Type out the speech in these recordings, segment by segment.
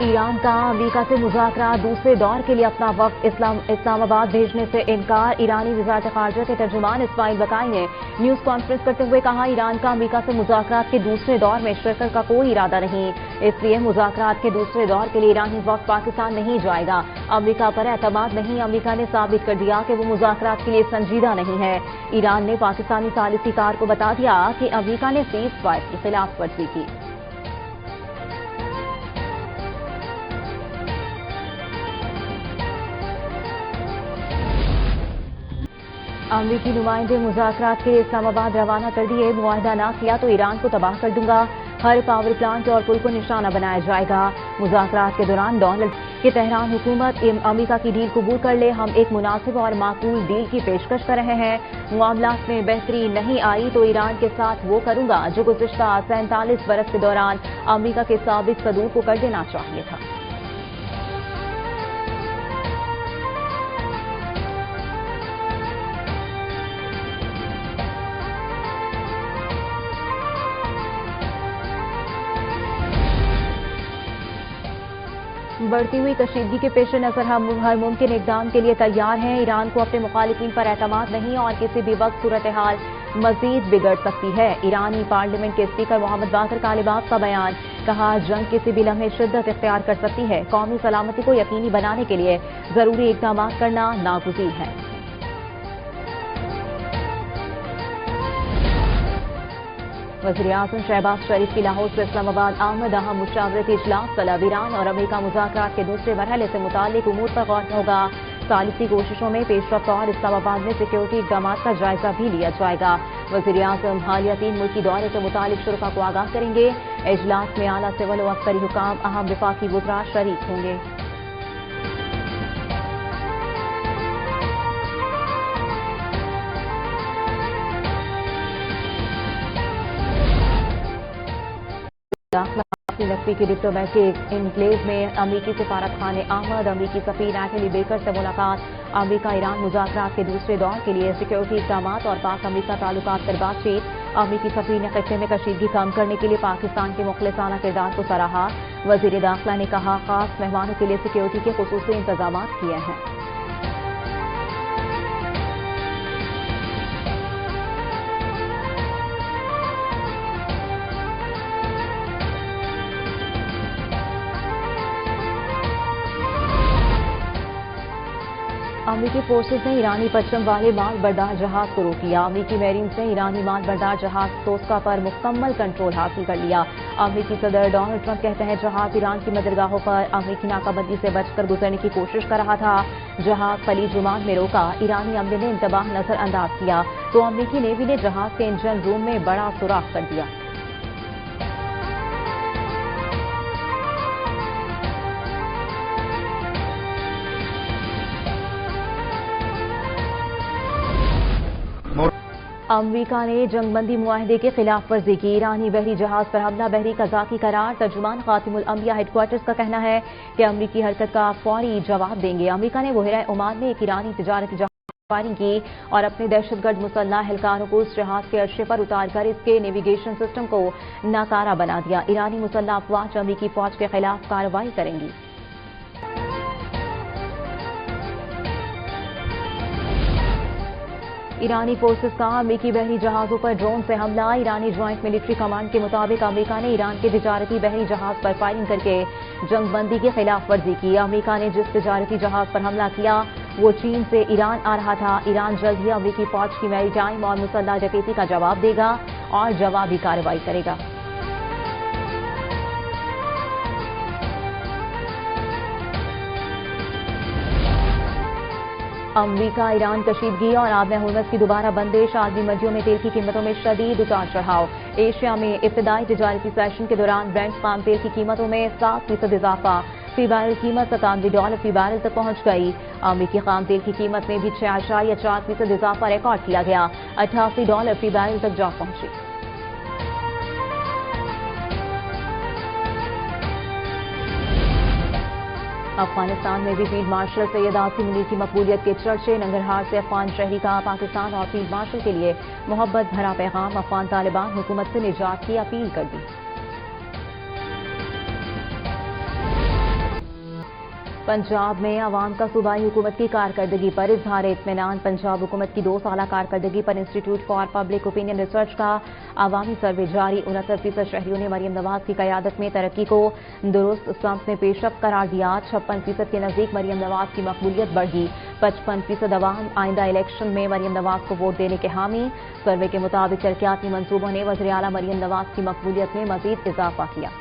ایران کا امریکہ سے مذاکرات دوسرے دور کے لیے اپنا وفد اسلام آباد بھیجنے سے انکار۔ ایرانی وزارت خارجہ کے ترجمان اسماعیل بقائی نے نیوز کانفرنس کرتے ہوئے کہا، ایران کا امریکہ سے مذاکرات کے دوسرے دور میں شرکت کا کوئی ارادہ نہیں، اس لیے مذاکرات کے دوسرے دور کے لیے ایرانی وفد پاکستان نہیں جائے گا۔ امریکہ پر اعتماد نہیں، امریکہ نے ثابت کر دیا کہ وہ مذاکرات کے لیے سنجیدہ نہیں ہے۔ ایران نے پاکستانی ثالثی کار کو بتا دیا کہ امریکہ نے سیز فائر کی خلاف ورزی کی۔ امریکی نمائندے مذاکرات کے لیے اسلام آباد روانہ کر دیے، معاہدہ نہ کیا تو ایران کو تباہ کر دوں گا، ہر پاور پلانٹ اور پل کو نشانہ بنایا جائے گا۔ مذاکرات کے دوران ڈونلڈ کہ تہران حکومت امریکہ کی ڈیل قبول کر لے، ہم ایک مناسب اور معقول ڈیل کی پیشکش کر رہے ہیں، معاملات میں بہتری نہیں آئی تو ایران کے ساتھ وہ کروں گا جو گزشتہ 47 برس کے دوران امریکہ کے سابق صدور کو کر دینا چاہیے تھا۔ بڑھتی ہوئی کشیدگی کے پیش نظر ہم ہر ممکن اقدام کے لیے تیار ہیں۔ ایران کو اپنے مخالفین پر اعتماد نہیں اور کسی بھی وقت صورتحال مزید بگڑ سکتی ہے۔ ایرانی پارلیمنٹ کے اسپیکر محمد باقر کالباف کا بیان، کہا جنگ کسی بھی لمحے شدت اختیار کر سکتی ہے، قومی سلامتی کو یقینی بنانے کے لیے ضروری اقدامات کرنا ناگزیر ہے۔ وزیراعظم شہباز شریف کی لاہور سے اسلام آباد آمد، اہم مشاورتی اجلاس طلب۔ ایران اور امریکہ مذاکرات کے دوسرے مرحلے سے متعلق امور پر غور ہوگا، ثالثی کوششوں میں پیش رفت اور اسلام آباد میں سیکورٹی اقدامات کا جائزہ بھی لیا جائے گا۔ وزیراعظم حالیہ 3 ملکی دورے سے متعلق شرکاء کو آگاہ کریں گے۔ اجلاس میں اعلیٰ سول و عسکری حکام، اہم وفاقی وزراء شریک ہوں گے۔ نقوی کی ڈپلومیٹک انکلیو میں امریکی سفارت خانے آمد، امریکی سفیر ایٹلی بیکر سے ملاقات۔ امریکہ ایران مذاکرات کے دوسرے دور کے لیے سیکورٹی اقدامات اور پاک امریکہ تعلقات پر بات چیت۔ امریکی سفیر نے خطے میں کشیدگی کم کرنے کے لیے پاکستان کے مخلصانہ کردار کو سراہا۔ وزیر داخلہ نے کہا، خاص مہمانوں کے لیے سیکورٹی کے خصوصی انتظامات کیے ہیں۔ امریکی فورسز نے ایرانی پرچم والے مال بردار جہاز کو روک لیا۔ امریکی میرینز نے ایرانی مال بردار جہاز توسکا پر مکمل کنٹرول حاصل کر لیا۔ امریکی صدر ڈونلڈ ٹرمپ کہتے ہیں جہاز ایران کی بندرگاہوں پر امریکی ناکہ بندی سے بچ کر گزرنے کی کوشش کر رہا تھا۔ جہاز خلیج عمان میں روکا، ایرانی عملے نے انتباہ نظر انداز کیا تو امریکی نیوی نے جہاز کے انجن روم میں بڑا سوراخ کر دیا۔ امریکہ نے جنگ بندی معاہدے کی خلاف ورزی کی، ایرانی بحری جہاز پر حملہ بحری قزاقی قرار۔ ترجمان خاتم الانبیاء ہیڈ کوارٹرز کا کہنا ہے کہ امریکی حرکت کا فوری جواب دیں گے۔ امریکہ نے بحیرہ عمان میں ایک ایرانی تجارتی جہاز پر فائرنگ کی اور اپنے دہشت گرد مسلح اہلکاروں کو اس جہاز کے عرصے پر اتار کر اس کے نیویگیشن سسٹم کو ناکارہ بنا دیا۔ ایرانی مسلح افواج امریکی فوج کے خلاف کارروائی کریں گی۔ ایرانی فورسز کا امریکی بحری جہازوں پر ڈرون سے حملہ۔ ایرانی جوائنٹ ملٹری کمانڈ کے مطابق امریکہ نے ایران کے تجارتی بحری جہاز پر فائرنگ کر کے جنگ بندی کی خلاف ورزی کی۔ امریکہ نے جس تجارتی جہاز پر حملہ کیا وہ چین سے ایران آ رہا تھا۔ ایران جلد ہی امریکی فوج کی میری ٹائم اور مسلح ڈکیتی کا جواب دے گا اور جوابی کارروائی کرے گا۔ امریکہ ایران کشیدگی اور آب حرمت کی دوبارہ بندش، عالمی منڈیوں میں تیل کی قیمتوں میں شدید اتار چڑھاؤ۔ ایشیا میں ابتدائی تجارتی سیشن کے دوران برنٹ خام تیل کی قیمتوں میں 7% اضافہ، فی بیرل قیمت $97 فی بیرل تک پہنچ گئی۔ امریکی خام تیل کی قیمت میں بھی 6.4% اضافہ ریکارڈ کیا گیا، $88 فی بیرل تک جا پہنچی۔ افغانستان میں بھی فیلڈ مارشل سید عاصم منیر کی مقبولیت کے چرچے، ننگرہار سے افغان شہری کا پاکستان اور فیلڈ مارشل کے لیے محبت بھرا پیغام، افغان طالبان حکومت سے نجات کی اپیل کر دی۔ पंजाब में आवाम का सूबाई हुकूमत की कारकर्दगी पर इजहार इत्मीनान। पंजाब हुकूमत की 2 साला कारकर्दगी पर institute for public opinion research का आवामी सर्वे जारी। 69% शहरियों ने मरियम नवाज की क़यादत में तरक्की को दुरुस्त समत में पेशरफ्त करार दिया। 56% के नज़दीक मरियम नवाज की मकबूलियत बढ़ी। 55% अवाम आइंदा इलेक्शन में मरियम नवाज को वोट देने के हामी। सर्वे के मुताबिक तरक्याती मंसूबों ने वज़ीर आला मरियम नवाज की मकबूलियत में मजीद इजाफा किया।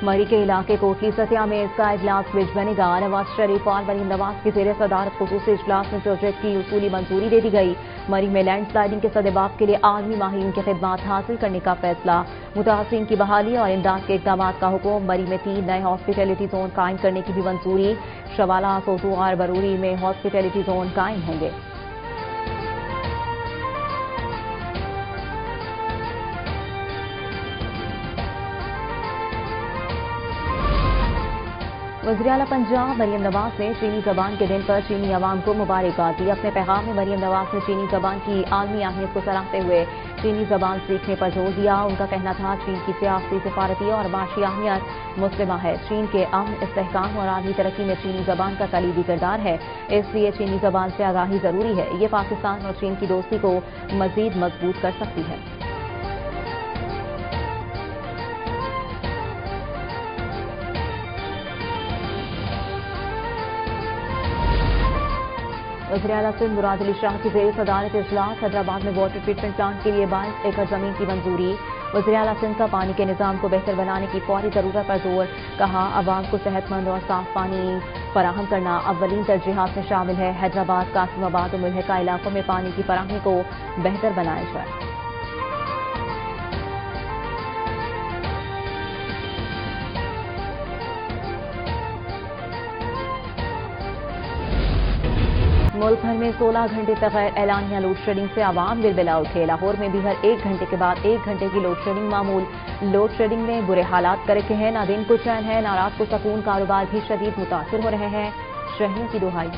मरी के इलाके कोटली सतिया में इसका इजलास ब्रिज बनेगा। नवाज शरीफ और मरियम नवाज की ज़ेर सदारत खुसूसी इजलास में प्रोजेक्ट की उसूली मंजूरी दे दी गई। मरी में लैंड स्लाइडिंग के सदेबाब के लिए आलमी माहिरीन की खिदमात हासिल करने का फैसला। मुतासिरीन की बहाली और इमदाद के इकदाम का हुक्म। मरी में 3 नए हॉस्पिटलिटी जोन कायम करने की भी मंजूरी। शवाला, सोतू और बरूरी में हॉस्पिटलिटी जोन कायम होंगे। वज़ीर आला पंजाब मरियम नवाज ने चीनी ज़बान के दिन पर चीनी अवाम को मुबारकबाद दी। अपने पैगाम में मरियम नवाज ने चीनी ज़बान की आलमी अहमियत को सराहते हुए चीनी ज़बान सीखने पर जोर दिया। उनका कहना था चीन की सियासी, सिफारती और माशी अहमियत मुस्लिमा है। चीन के अमन, इस्तेहकाम और आलमी तरक्की में चीनी ज़बान का कलीदी किरदार है, इसलिए चीनी ज़बान से आगाही ज़रूरी है। ये पाकिस्तान और चीन की दोस्ती को मज़ीद मजबूत कर सकती है। वज़ीर आला सिंध मुराद अली शाह की ज़ेर सदारत इजलास। हैदराबाद में वाटर ट्रीटमेंट प्लांट के लिए 22 एकड़ जमीन की मंजूरी। वज़ीर आला सिंध का पानी के निज़ाम को बेहतर बनाने की फौरी ज़रूरत पर जोर। कहा अवाम को सेहतमंद और साफ पानी फराहम करना अव्वलीन तरजीहात में शामिल है। हैदराबाद, कासिमाबाद और मुल्हिका इलाकों में पानी की फराहमी को बेहतर बनाया जाए। मुल्क भर में 16 घंटे तक गैर एलानिया लोड शेडिंग से आवाम बिलबिला उठे। लाहौर में भी हर 1 घंटे के बाद 1 घंटे की लोड शेडिंग मामूल। लोड शेडिंग में बुरे हालात कर रखे हैं, ना दिन को चैन है ना रात को सकून। कारोबार भी शदीद मुतासिर हो रहे हैं। शहरियों की दुहाई।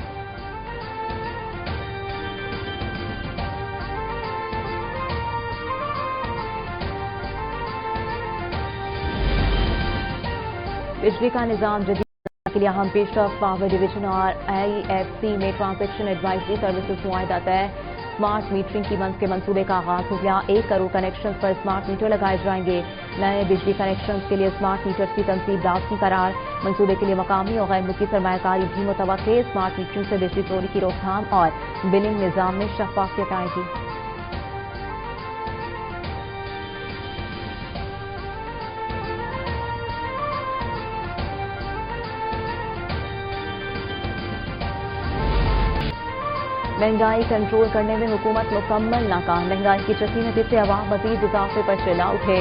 बिजली का निजाम जदीद के लिए अहम पेशरफ्त। पावर डिवीजन और IFC में ट्रांजेक्शन एडवाइजरी सर्विसेज मुआहदा तय। स्मार्ट मीटरिंग की के मंसूबे का आगाज हो गया। 1 करोड़ कनेक्शन पर स्मार्ट मीटर लगाए जाएंगे। नए बिजली कनेक्शन के लिए स्मार्ट मीटर्स की तनसीब लाजमी करार। मंसूबे के लिए मकामी और गैर मुल्की सरमायाकारी भी मुतवक्के। स्मार्ट मीटरिंग से बिजली चोरी की रोकथाम और बिलिंग निजाम में शफाफियत आएगी। महंगाई कंट्रोल करने में हुकूमत मुकम्मल नाकाम। महंगाई की चक्की में पिसे अवाम मजीद इजाफे पर चिल्ला उठे।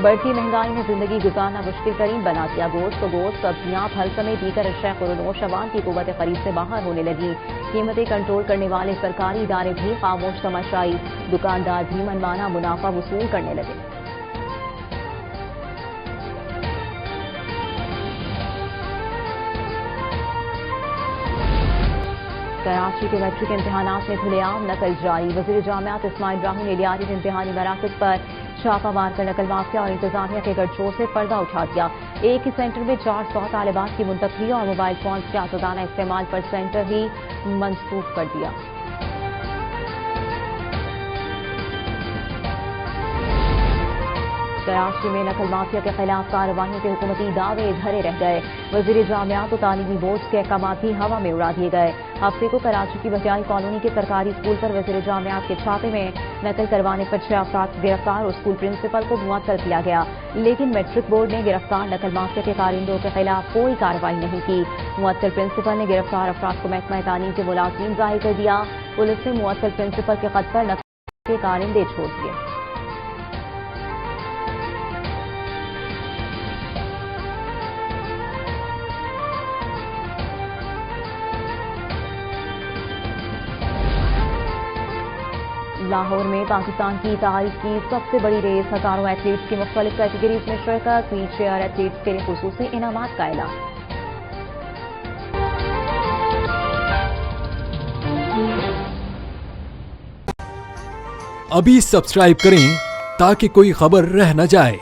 बढ़ती महंगाई ने जिंदगी गुजारना मुश्किल तरीन बना दिया। गोश्त, सब्जियां, फल समेत दीगर अशिया खुरनोश अवाम की कुव्वत खरीद से बाहर होने लगी। कीमतें कंट्रोल करने वाले सरकारी इदारे भी खामोश तमाशाई। दुकानदार भी मनमाना मुनाफा वसूल करने लगे। कराची के मैट्रिक इम्तहानात में खुलेआम नकल जारी। वज़ीर जामियात इस्माइल राहू ने लियारी इम्तहानी मराकज़ पर छापा मारकर नकल माफिया और इंतजामिया के गठजोड़ से पर्दा उठा दिया। एक ही सेंटर में 400 तालिबात की मुंतकली और मोबाइल फोन के आज़ादाना इस्तेमाल पर सेंटर ही मंसूख कर दिया। कराची में नकल माफिया के खिलाफ कार्रवाइयों के हुकूमती दावे धरे रह गए। वज़ीर जामियात और तालीमी बोर्ड के अहकाम भी हवा में उड़ा दिए गए। हफ्ते को कराची की बजाई कॉलोनी के सरकारी स्कूल पर वज़ीर जामियात के छापे में नकल करवाने पर 6 अफराद गिरफ्तार और स्कूल प्रिंसिपल को मुअत्तल किया गया। लेकिन मैट्रिक बोर्ड ने गिरफ्तार नकल माफिया के कारिंदों के खिलाफ कोई कार्रवाई नहीं की। मुअत्तल प्रिंसिपल ने गिरफ्तार अफराद को महकमा तालीम के मुलाजिम जाहिर कर दिया। पुलिस ने मुअत्तल प्रिंसिपल के खत पर नकल के कारिंदे छोड़ दिए। लाहौर में पाकिस्तान की तारीख की सबसे बड़ी रेस। हजारों एथलीट्स की मुख्तलिफ कैटेगरीज में शिरकत। व्हील चेयर एथलीट्स के लिए खुसूसी इनामात का ऐलान। अभी सब्सक्राइब करें ताकि कोई खबर रह न जाए।